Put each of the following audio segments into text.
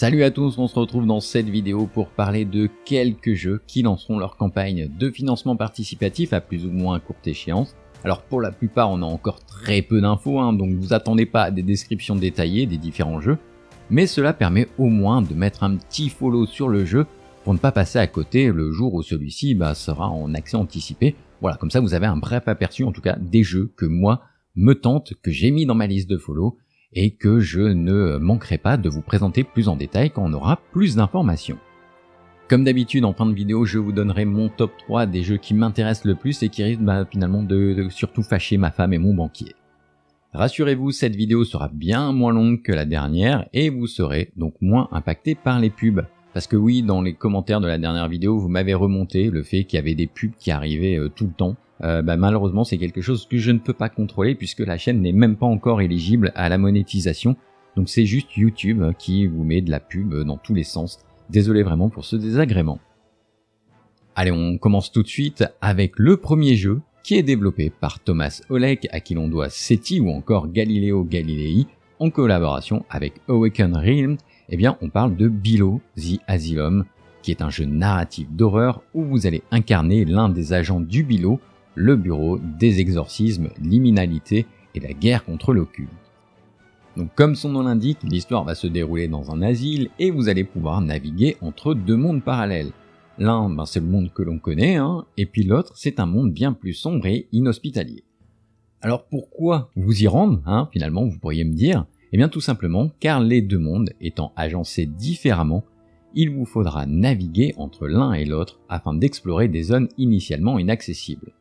Salut à tous, on se retrouve dans cette vidéo pour parler de quelques jeux qui lanceront leur campagne de financement participatif à plus ou moins courte échéance. Alors pour la plupart on a encore très peu d'infos, donc vous attendez pas à des descriptions détaillées des différents jeux, mais cela permet au moins de mettre un petit follow sur le jeu pour ne pas passer à côté le jour où celui-ci sera en accès anticipé. Voilà, comme ça vous avez un bref aperçu en tout cas des jeux que moi me tentent, que j'ai mis dans ma liste de follow, et que je ne manquerai pas de vous présenter plus en détail quand on aura plus d'informations. Comme d'habitude, en fin de vidéo, je vous donnerai mon top 3 des jeux qui m'intéressent le plus et qui risquent finalement de surtout fâcher ma femme et mon banquier. Rassurez-vous, cette vidéo sera bien moins longue que la dernière et vous serez donc moins impacté par les pubs. Parce que oui, dans les commentaires de la dernière vidéo, vous m'avez remonté le fait qu'il y avait des pubs qui arrivaient tout le temps. Malheureusement, c'est quelque chose que je ne peux pas contrôler puisque la chaîne n'est même pas encore éligible à la monétisation. Donc c'est juste YouTube qui vous met de la pub dans tous les sens. Désolé vraiment pour ce désagrément. Allez, on commence tout de suite avec le premier jeu qui est développé par Thomas Hollek, à qui l'on doit SETI ou encore Galileo Galilei, en collaboration avec Awaken Realms. Eh bien, on parle de Below the Asylum, qui est un jeu narratif d'horreur où vous allez incarner l'un des agents du Below, le bureau des exorcismes, l'iminalité et la guerre contre l'occulte. Donc comme son nom l'indique, l'histoire va se dérouler dans un asile et vous allez pouvoir naviguer entre deux mondes parallèles. L'un, c'est le monde que l'on connaît, et puis l'autre, c'est un monde bien plus sombre et inhospitalier. Alors pourquoi vous y rendre, finalement, vous pourriez me dire? Eh bien tout simplement car les deux mondes étant agencés différemment, il vous faudra naviguer entre l'un et l'autre afin d'explorer des zones initialement inaccessibles.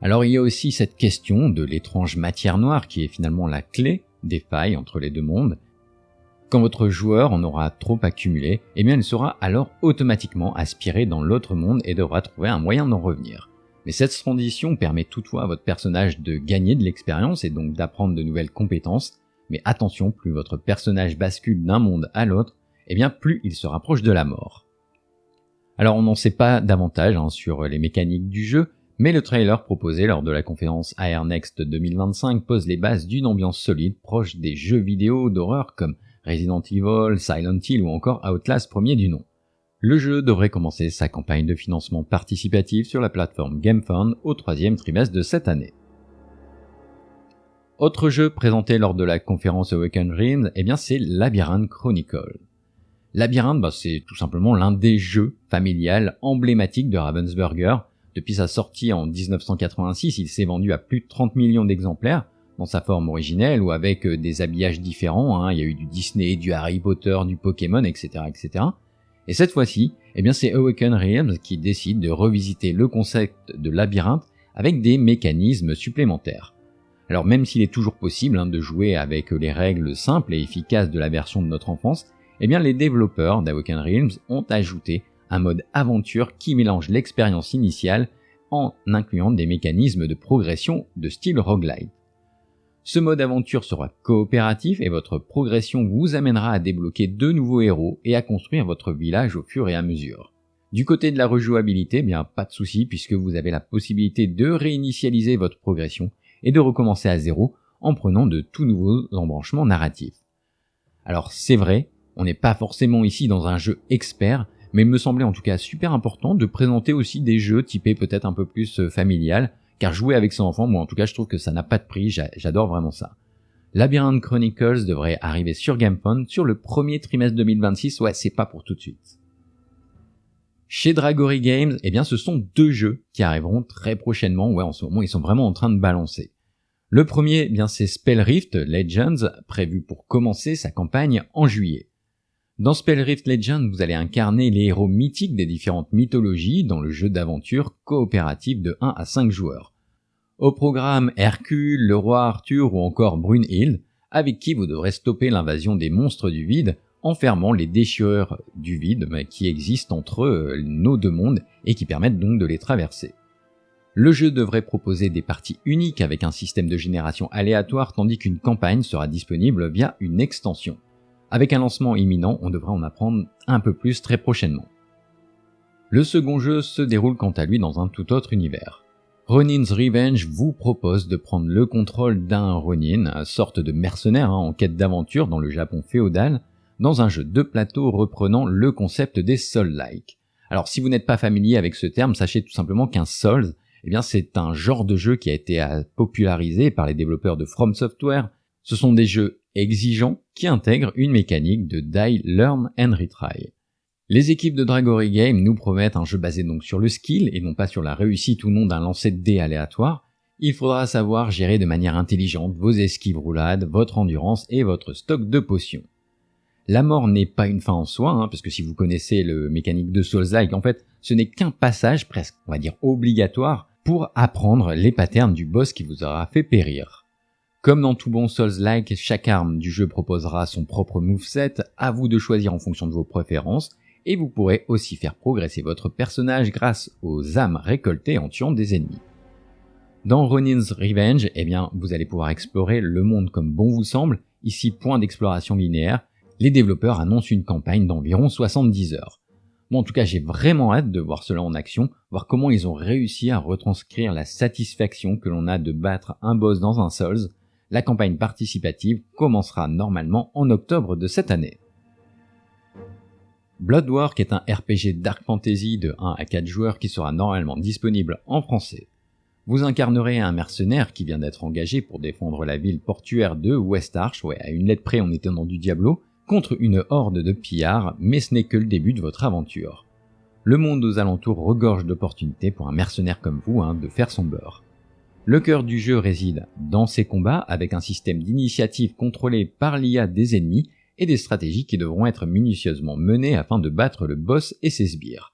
Alors il y a aussi cette question de l'étrange matière noire qui est finalement la clé des failles entre les deux mondes. Quand votre joueur en aura trop accumulé, eh bien il sera alors automatiquement aspiré dans l'autre monde et devra trouver un moyen d'en revenir. Mais cette transition permet toutefois à votre personnage de gagner de l'expérience et donc d'apprendre de nouvelles compétences. Mais attention, plus votre personnage bascule d'un monde à l'autre, eh bien plus il se rapproche de la mort. Alors on n'en sait pas davantage sur les mécaniques du jeu, mais le trailer proposé lors de la conférence AR Next 2025 pose les bases d'une ambiance solide proche des jeux vidéo d'horreur comme Resident Evil, Silent Hill ou encore Outlast premier du nom. Le jeu devrait commencer sa campagne de financement participatif sur la plateforme GameFound au 3e trimestre de cette année. Autre jeu présenté lors de la conférence Awaken Realms, c'est Labyrinth Chronicle. Labyrinth, c'est tout simplement l'un des jeux familiales emblématiques de Ravensburger. Depuis sa sortie en 1986, il s'est vendu à plus de 30 millions d'exemplaires, dans sa forme originelle ou avec des habillages différents. Il y a eu du Disney, du Harry Potter, du Pokémon, etc., etc. Et cette fois-ci, c'est Awaken Realms qui décide de revisiter le concept de labyrinthe avec des mécanismes supplémentaires. Alors même s'il est toujours possible de jouer avec les règles simples et efficaces de la version de notre enfance, les développeurs d'Awaken Realms ont ajouté un mode aventure qui mélange l'expérience initiale en incluant des mécanismes de progression de style roguelite. Ce mode aventure sera coopératif et votre progression vous amènera à débloquer de nouveaux héros et à construire votre village au fur et à mesure. Du côté de la rejouabilité, pas de souci puisque vous avez la possibilité de réinitialiser votre progression et de recommencer à zéro en prenant de tout nouveaux embranchements narratifs. Alors c'est vrai, on n'est pas forcément ici dans un jeu expert, mais il me semblait en tout cas super important de présenter aussi des jeux typés peut-être un peu plus familial, car jouer avec son enfant, moi en tout cas je trouve que ça n'a pas de prix, j'adore vraiment ça. Labyrinth Chronicles devrait arriver sur GameFound sur le premier trimestre 2026, c'est pas pour tout de suite. Chez Dragory Games, ce sont deux jeux qui arriveront très prochainement, en ce moment ils sont vraiment en train de balancer. Le premier, c'est Spellrift Legends, prévu pour commencer sa campagne en juillet. Dans Spellrift Legends, vous allez incarner les héros mythiques des différentes mythologies dans le jeu d'aventure coopératif de 1 à 5 joueurs. Au programme Hercule, le roi Arthur ou encore Brunhild, avec qui vous devrez stopper l'invasion des monstres du vide en fermant les déchirures du vide qui existent entre nos deux mondes et qui permettent donc de les traverser. Le jeu devrait proposer des parties uniques avec un système de génération aléatoire tandis qu'une campagne sera disponible via une extension. Avec un lancement imminent, on devrait en apprendre un peu plus très prochainement. Le second jeu se déroule quant à lui dans un tout autre univers. Ronin's Revenge vous propose de prendre le contrôle d'un Ronin, sorte de mercenaire en quête d'aventure dans le Japon féodal, dans un jeu de plateau reprenant le concept des Souls-like. Alors si vous n'êtes pas familier avec ce terme, sachez tout simplement qu'un Souls, eh bien c'est un genre de jeu qui a été popularisé par les développeurs de From Software. Ce sont des jeux exigeants qui intègrent une mécanique de die, learn and retry. Les équipes de Dragory Games nous promettent un jeu basé donc sur le skill et non pas sur la réussite ou non d'un lancer de dés aléatoire. Il faudra savoir gérer de manière intelligente vos esquives roulades, votre endurance et votre stock de potions. La mort n'est pas une fin en soi, parce que si vous connaissez le mécanique de Souls-like, en fait, ce n'est qu'un passage presque, on va dire, obligatoire pour apprendre les patterns du boss qui vous aura fait périr. Comme dans tout bon Souls-like, chaque arme du jeu proposera son propre moveset, à vous de choisir en fonction de vos préférences, et vous pourrez aussi faire progresser votre personnage grâce aux âmes récoltées en tuant des ennemis. Dans Ronin's Revenge, eh bien, vous allez pouvoir explorer le monde comme bon vous semble, ici point d'exploration linéaire. Les développeurs annoncent une campagne d'environ 70 heures. Bon, en tout cas, j'ai vraiment hâte de voir cela en action, voir comment ils ont réussi à retranscrire la satisfaction que l'on a de battre un boss dans un Souls. La campagne participative commencera normalement en octobre de cette année. Bloodwork est un RPG Dark Fantasy de 1 à 4 joueurs qui sera normalement disponible en français. Vous incarnerez un mercenaire qui vient d'être engagé pour défendre la ville portuaire de Westarch, à une lettre près on était dans du Diablo, contre une horde de pillards, mais ce n'est que le début de votre aventure. Le monde aux alentours regorge d'opportunités pour un mercenaire comme vous de faire son beurre. Le cœur du jeu réside dans ces combats avec un système d'initiative contrôlé par l'IA des ennemis et des stratégies qui devront être minutieusement menées afin de battre le boss et ses sbires.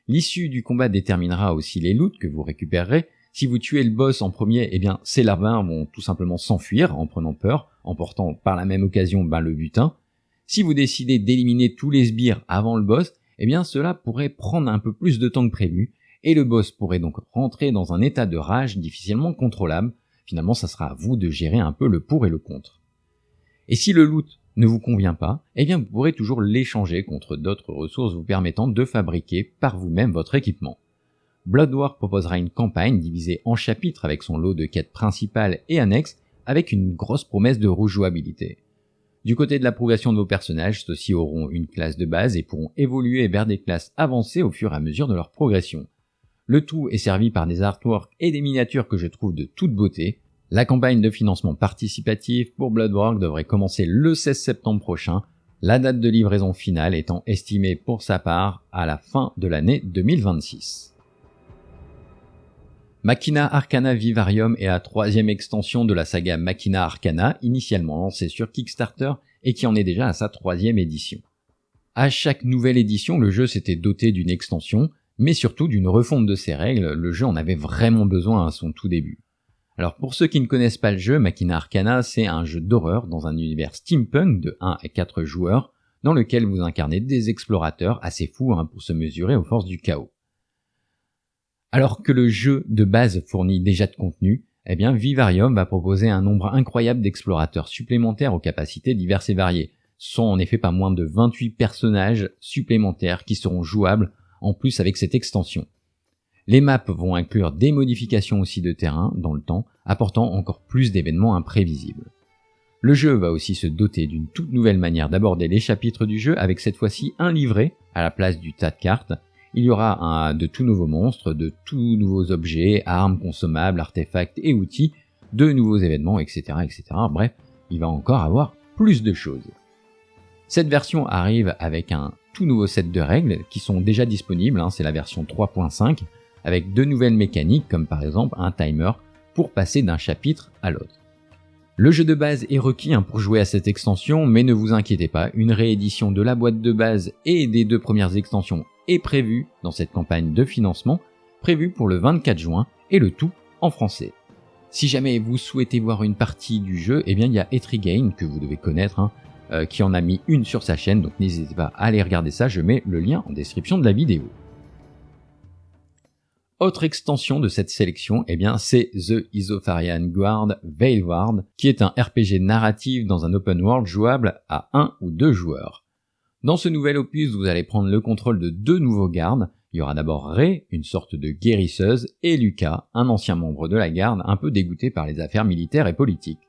L'issue du combat déterminera aussi les loots que vous récupérerez. Si vous tuez le boss en premier, eh bien ces larbins vont tout simplement s'enfuir en prenant peur, en portant par la même occasion le butin. Si vous décidez d'éliminer tous les sbires avant le boss, eh bien cela pourrait prendre un peu plus de temps que prévu, et le boss pourrait donc rentrer dans un état de rage difficilement contrôlable. Finalement, ça sera à vous de gérer un peu le pour et le contre. Et si le loot ne vous convient pas, eh bien vous pourrez toujours l'échanger contre d'autres ressources vous permettant de fabriquer par vous-même votre équipement. Bloodwork proposera une campagne divisée en chapitres avec son lot de quêtes principales et annexes, avec une grosse promesse de rejouabilité. Du côté de la progression de vos personnages, ceux-ci auront une classe de base et pourront évoluer vers des classes avancées au fur et à mesure de leur progression. Le tout est servi par des artworks et des miniatures que je trouve de toute beauté. La campagne de financement participatif pour Bloodwork devrait commencer le 16 septembre prochain, la date de livraison finale étant estimée pour sa part à la fin de l'année 2026. Machina Arcana Vivarium est la troisième extension de la saga Machina Arcana, initialement lancée sur Kickstarter et qui en est déjà à sa troisième édition. À chaque nouvelle édition, le jeu s'était doté d'une extension, mais surtout d'une refonte de ses règles. Le jeu en avait vraiment besoin à son tout début. Alors pour ceux qui ne connaissent pas le jeu, Machina Arcana c'est un jeu d'horreur dans un univers steampunk de 1 à 4 joueurs, dans lequel vous incarnez des explorateurs assez fous pour se mesurer aux forces du chaos. Alors que le jeu de base fournit déjà de contenu, eh bien Vivarium va proposer un nombre incroyable d'explorateurs supplémentaires aux capacités diverses et variées. Ce sont en effet pas moins de 28 personnages supplémentaires qui seront jouables en plus avec cette extension. Les maps vont inclure des modifications aussi de terrain dans le temps, apportant encore plus d'événements imprévisibles. Le jeu va aussi se doter d'une toute nouvelle manière d'aborder les chapitres du jeu avec cette fois-ci un livret à la place du tas de cartes. Il y aura de tout nouveaux monstres, de tout nouveaux objets, armes, consommables, artefacts et outils, de nouveaux événements, etc., etc. Bref, il va encore avoir plus de choses. Cette version arrive avec un tout nouveau set de règles qui sont déjà disponibles, c'est la version 3.5, avec de nouvelles mécaniques comme par exemple un timer pour passer d'un chapitre à l'autre. Le jeu de base est requis pour jouer à cette extension, mais ne vous inquiétez pas, une réédition de la boîte de base et des deux premières extensions est prévue dans cette campagne de financement, prévue pour le 24 juin, et le tout en français. Si jamais vous souhaitez voir une partie du jeu, eh bien il y a Etrigain, que vous devez connaître, qui en a mis une sur sa chaîne, donc n'hésitez pas à aller regarder ça, je mets le lien en description de la vidéo. Autre extension de cette sélection, eh bien c'est The Isopharian Guard Veilward, qui est un RPG narratif dans un open world jouable à 1 ou 2 joueurs. Dans ce nouvel opus, vous allez prendre le contrôle de 2 nouveaux gardes. Il y aura d'abord Ray, une sorte de guérisseuse, et Lucas, un ancien membre de la garde, un peu dégoûté par les affaires militaires et politiques.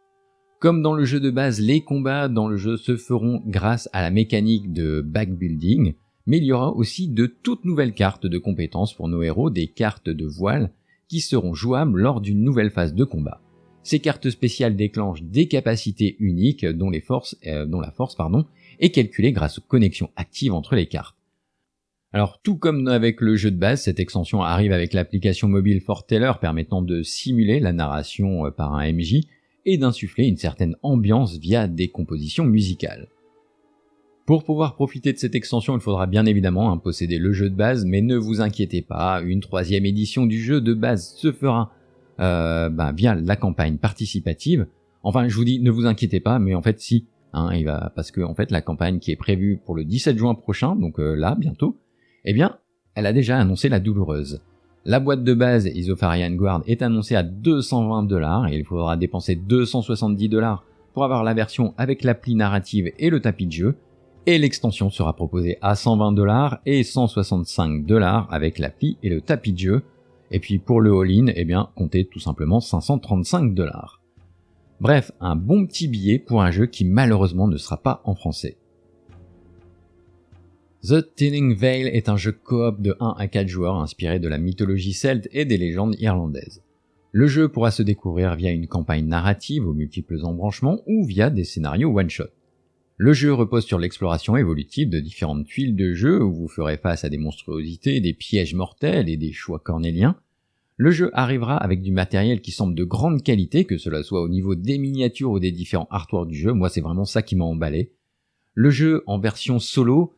Comme dans le jeu de base, les combats dans le jeu se feront grâce à la mécanique de backbuilding, mais il y aura aussi de toutes nouvelles cartes de compétences pour nos héros, des cartes de voile qui seront jouables lors d'une nouvelle phase de combat. Ces cartes spéciales déclenchent des capacités uniques dont la force est calculée grâce aux connexions actives entre les cartes. Alors tout comme avec le jeu de base, cette extension arrive avec l'application mobile Forteller permettant de simuler la narration par un MJ et d'insuffler une certaine ambiance via des compositions musicales. Pour pouvoir profiter de cette extension, il faudra bien évidemment posséder le jeu de base, mais ne vous inquiétez pas, une 3e édition du jeu de base se fera via la campagne participative. Enfin, je vous dis, ne vous inquiétez pas, mais en fait si, parce que en fait la campagne qui est prévue pour le 17 juin prochain, donc là bientôt, eh bien, elle a déjà annoncé la douloureuse. La boîte de base Isofarian Guard est annoncée à $220 et il faudra dépenser $270 pour avoir la version avec l'appli narrative et le tapis de jeu, et l'extension sera proposée à $120 et $165 avec l'appli et le tapis de jeu, et puis pour le all-in, eh bien, comptez tout simplement $535. Bref, un bon petit billet pour un jeu qui malheureusement ne sera pas en français. The Tinning Veil est un jeu coop de 1 à 4 joueurs inspiré de la mythologie celte et des légendes irlandaises. Le jeu pourra se découvrir via une campagne narrative aux multiples embranchements ou via des scénarios one-shot. Le jeu repose sur l'exploration évolutive de différentes tuiles de jeu où vous ferez face à des monstruosités, des pièges mortels et des choix cornéliens. Le jeu arrivera avec du matériel qui semble de grande qualité, que cela soit au niveau des miniatures ou des différents artworks du jeu. Moi, c'est vraiment ça qui m'a emballé. Le jeu en version solo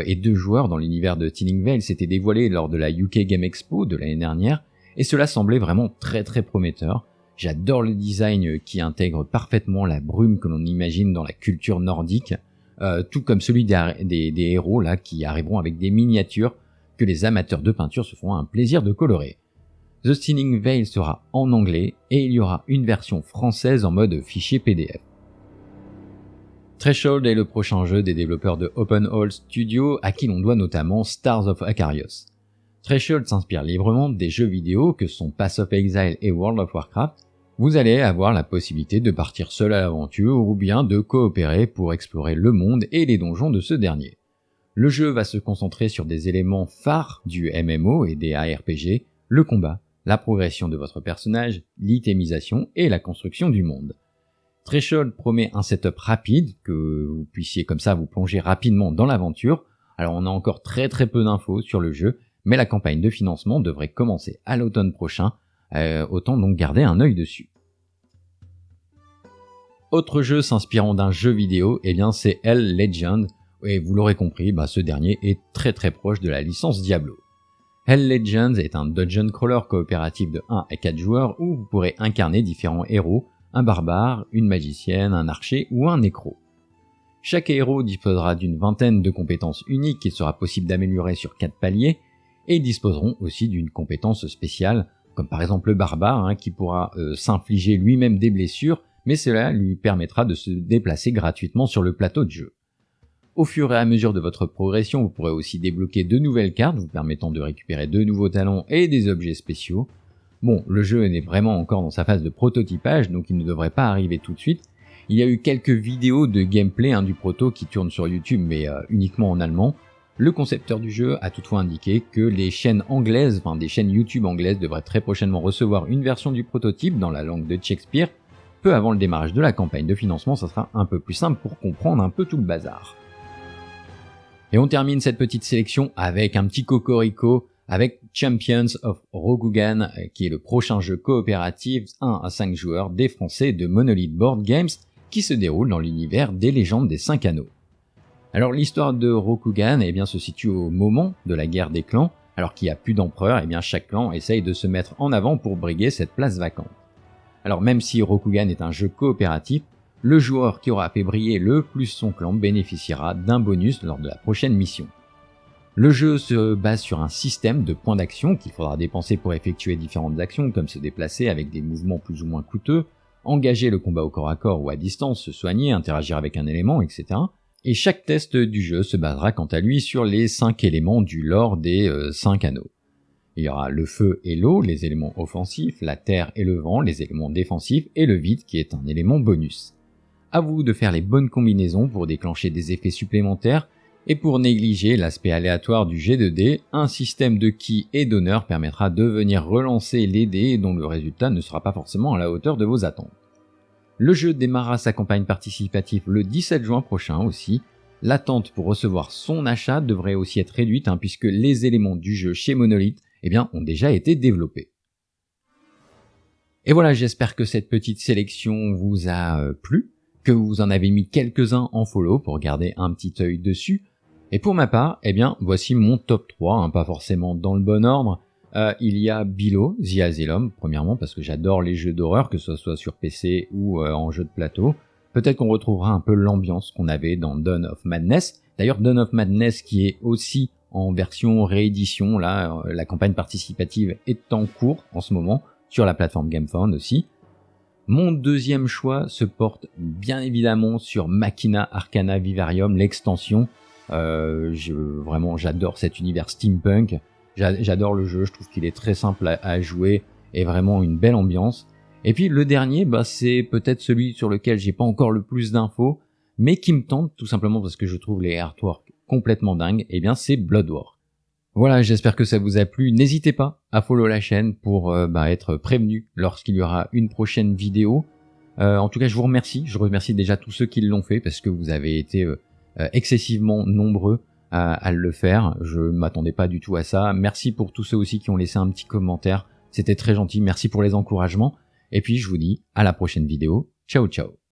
et 2 joueurs dans l'univers de Tinning Veil s'était dévoilé lors de la UK Game Expo de l'année dernière et cela semblait vraiment très très prometteur. J'adore le design qui intègre parfaitement la brume que l'on imagine dans la culture nordique, tout comme celui des héros là qui arriveront avec des miniatures que les amateurs de peinture se feront un plaisir de colorer. The Tinning Veil sera en anglais et il y aura une version française en mode fichier PDF. Threshold est le prochain jeu des développeurs de Open Hall Studio à qui l'on doit notamment Stars of Acarios. Threshold s'inspire librement des jeux vidéo que sont Path of Exile et World of Warcraft. Vous allez avoir la possibilité de partir seul à l'aventure ou bien de coopérer pour explorer le monde et les donjons de ce dernier. Le jeu va se concentrer sur des éléments phares du MMO et des ARPG, le combat, la progression de votre personnage, l'itémisation et la construction du monde. Threshold promet un setup rapide, que vous puissiez comme ça vous plonger rapidement dans l'aventure. Alors on a encore très peu d'infos sur le jeu, mais la campagne de financement devrait commencer à l'automne prochain, autant donc garder un œil dessus. Autre jeu s'inspirant d'un jeu vidéo, eh bien c'est Hell Legend, et vous l'aurez compris, ce dernier est très proche de la licence Diablo. Hell Legends est un dungeon crawler coopératif de 1 à 4 joueurs où vous pourrez incarner différents héros, un barbare, une magicienne, un archer ou un nécro. Chaque héros disposera d'une vingtaine de compétences uniques qu'il sera possible d'améliorer sur 4 paliers, et disposeront aussi d'une compétence spéciale, comme par exemple le barbare qui pourra s'infliger lui-même des blessures, mais cela lui permettra de se déplacer gratuitement sur le plateau de jeu. Au fur et à mesure de votre progression, vous pourrez aussi débloquer de nouvelles cartes vous permettant de récupérer de nouveaux talents et des objets spéciaux. Bon, le jeu n'est vraiment encore dans sa phase de prototypage, donc il ne devrait pas arriver tout de suite. Il y a eu quelques vidéos de gameplay du proto qui tournent sur YouTube, mais uniquement en allemand. Le concepteur du jeu a toutefois indiqué que les chaînes anglaises, des chaînes YouTube anglaises devraient très prochainement recevoir une version du prototype dans la langue de Shakespeare. Peu avant le démarrage de la campagne de financement, ça sera un peu plus simple pour comprendre un peu tout le bazar. Et on termine cette petite sélection avec un petit cocorico avec Champions of Rokugan, qui est le prochain jeu coopératif 1 à 5 joueurs des Français de Monolith Board Games, qui se déroule dans l'univers des légendes des 5 anneaux. Alors l'histoire de Rokugan se situe au moment de la guerre des clans, alors qu'il n'y a plus d'empereur, chaque clan essaye de se mettre en avant pour briguer cette place vacante. Alors même si Rokugan est un jeu coopératif, le joueur qui aura fait briller le plus son clan bénéficiera d'un bonus lors de la prochaine mission. Le jeu se base sur un système de points d'action qu'il faudra dépenser pour effectuer différentes actions comme se déplacer avec des mouvements plus ou moins coûteux, engager le combat au corps à corps ou à distance, se soigner, interagir avec un élément, etc. Et chaque test du jeu se basera quant à lui sur les 5 éléments du lore des 5 anneaux. Il y aura le feu et l'eau, les éléments offensifs, la terre et le vent, les éléments défensifs, et le vide qui est un élément bonus. À vous de faire les bonnes combinaisons pour déclencher des effets supplémentaires, et pour négliger l'aspect aléatoire du jet de dés, un système de quilles et d'honneur permettra de venir relancer les dés dont le résultat ne sera pas forcément à la hauteur de vos attentes. Le jeu démarrera sa campagne participative le 17 juin prochain aussi. L'attente pour recevoir son achat devrait aussi être réduite puisque les éléments du jeu chez Monolith ont déjà été développés. Et voilà, j'espère que cette petite sélection vous a plu, que vous en avez mis quelques-uns en follow pour garder un petit œil dessus. Et pour ma part, voici mon top 3, pas forcément dans le bon ordre. Il y a Below, The Asylum, premièrement parce que j'adore les jeux d'horreur, que ce soit sur PC ou en jeu de plateau. Peut-être qu'on retrouvera un peu l'ambiance qu'on avait dans Dawn of Madness. D'ailleurs, Dawn of Madness qui est aussi en version réédition, là, la campagne participative est en cours en ce moment, sur la plateforme GameFound aussi. Mon deuxième choix se porte bien évidemment sur Machina Arcana Vivarium, l'extension. Vraiment, j'adore cet univers steampunk. J'adore le jeu, je trouve qu'il est très simple à jouer et vraiment une belle ambiance. Et puis le dernier, c'est peut-être celui sur lequel j'ai pas encore le plus d'infos, mais qui me tente tout simplement parce que je trouve les artworks complètement dingues, c'est Blood War. Voilà, j'espère que ça vous a plu. N'hésitez pas à follow la chaîne pour être prévenu lorsqu'il y aura une prochaine vidéo. En tout cas, je vous remercie. Je remercie déjà tous ceux qui l'ont fait parce que vous avez été excessivement nombreux à le faire. Je m'attendais pas du tout à ça. Merci pour tous ceux aussi qui ont laissé un petit commentaire. C'était très gentil. Merci pour les encouragements. Et puis, je vous dis à la prochaine vidéo. Ciao, ciao.